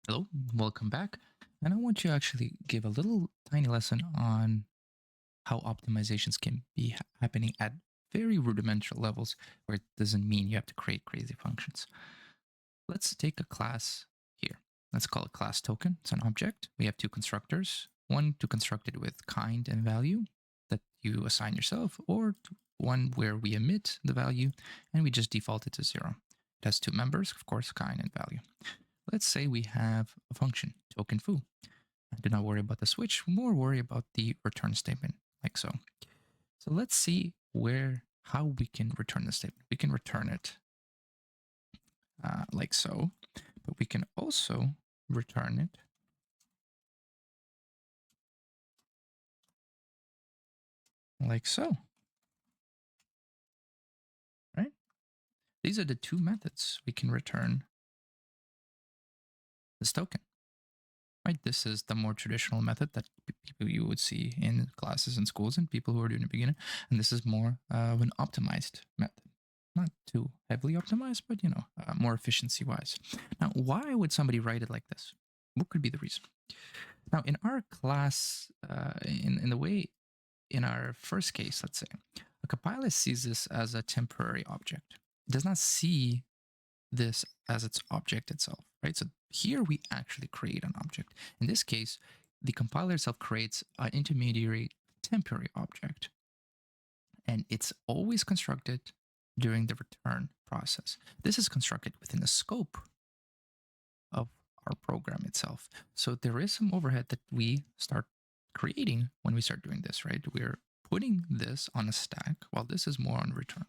Hello, welcome back. And I want to actually give a little tiny lesson on how optimizations can be happening at very rudimentary levels where it doesn't mean you have to create crazy functions. Let's take a class here. Let's call it class token. It's an object. We have two constructors, one to construct it with kind and value that you assign yourself, or one where we emit the value and we just default it to 0. It has two members, of course, kind and value. Let's say we have a function, token foo. Do not worry about the switch, more worry about the return statement, like so. So let's see how we can return the statement. We can return it like so, but we can also return it like so, right? These are the two methods we can return this token, right? This is the more traditional method that people you would see in classes and schools and people who are doing the beginner. And this is more of an optimized method. Not too heavily optimized, but more efficiency wise. Now, why would somebody write it like this? What could be the reason? Now, in our class, in the way, in our first case, let's say, a compiler sees this as a temporary object. It does not see this as its object itself, right? So here we actually create an object. In this case, the compiler itself creates an intermediary temporary object, and it's always constructed during the return process. This is constructed within the scope of our program itself. So there is some overhead that we start creating when we start doing this, right? We're putting this on a stack while this is more on return.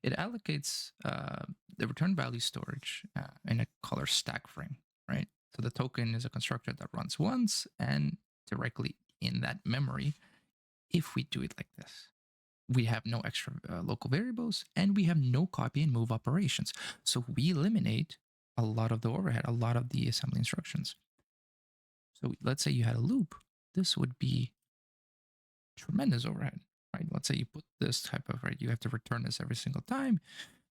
It allocates the return value storage in a color stack frame, right? So the token is a constructor that runs once and directly in that memory if we do it like this. We have no extra local variables and we have no copy and move operations. So we eliminate a lot of the overhead, a lot of the assembly instructions. So let's say you had a loop. This would be tremendous overhead, right? Let's say you put this type of, right, you have to return this every single time.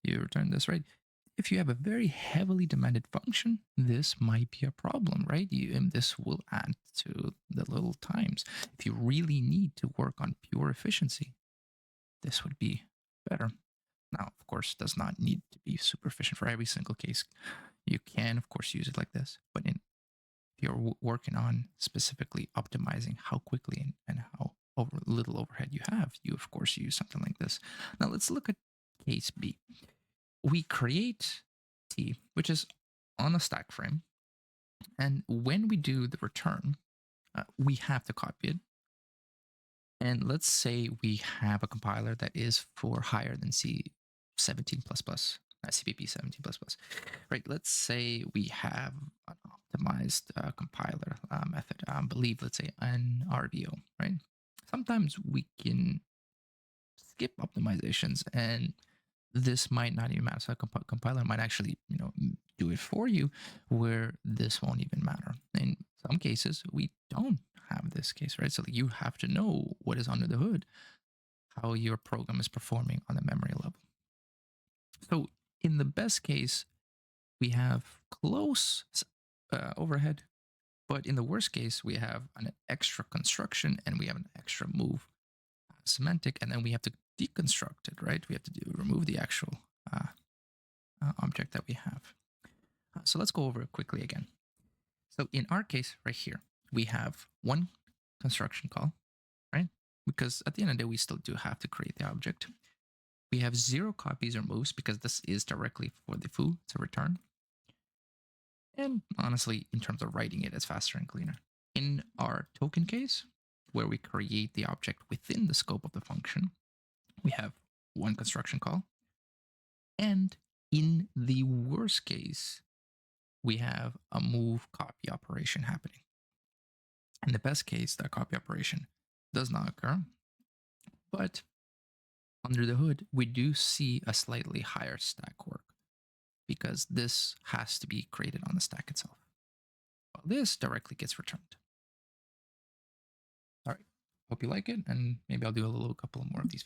You return this, right? If you have a very heavily demanded function, this might be a problem, right? And this will add to the little times. If you really need to work on pure efficiency, this would be better. Now, of course, does not need to be super efficient for every single case. You can, of course, use it like this, but if you're working on specifically optimizing how quickly and how little overhead you have, you, of course, use something like this. Now, let's look at case B. We create T, which is on a stack frame, and when we do the return, we have to copy it. And let's say we have a compiler that is for higher than C17++, CPP 17++, right? Let's say we have an optimized compiler method, believe, let's say, an RBO, right? Sometimes we can skip optimizations and this might not even matter. So a compiler might actually, do it for you where this won't even matter. In some cases, we don't have this case, right? So you have to know what is under the hood, how your program is performing on the memory level. So in the best case, we have close overhead, but in the worst case, we have an extra construction and we have an extra move semantic, and then we have to deconstruct it, right? We have to remove the actual object that we have. So let's go over it quickly again. So in our case right here, we have one construction call, right? Because at the end of the day, we still do have to create the object. We have 0 copies or moves because this is directly for the foo to return. And honestly, in terms of writing it, it's faster and cleaner. In our token case, where we create the object within the scope of the function, we have one construction call. And in the worst case, we have a move copy operation happening. In the best case, that copy operation does not occur. But under the hood, we do see a slightly higher stack work because this has to be created on the stack itself. While this directly gets returned. All right. Hope you like it, and maybe I'll do a couple more of these.